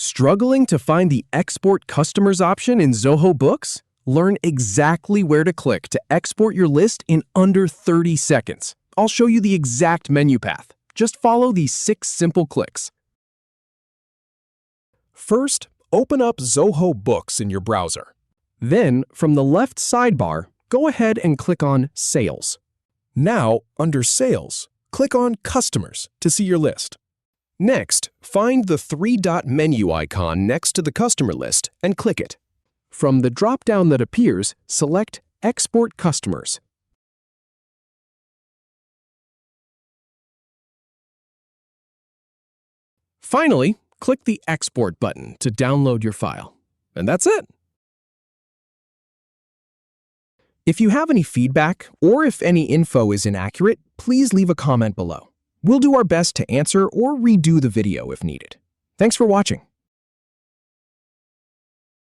Struggling to find the Export Customers option in Zoho Books? Learn exactly where to click to export your list in under 30 seconds. I'll show you the exact menu path. Just follow these 6 simple clicks. First, open up Zoho Books in your browser. Then, from the left sidebar, go ahead and click on Sales. Now, under Sales, click on Customers to see your list. Next, find the 3-dot menu icon next to the customer list and click it. From the drop-down that appears, select Export Customers. Finally, click the Export button to download your file. And that's it. If you have any feedback or if any info is inaccurate, please leave a comment below. We'll do our best to answer or redo the video if needed. Thanks for watching.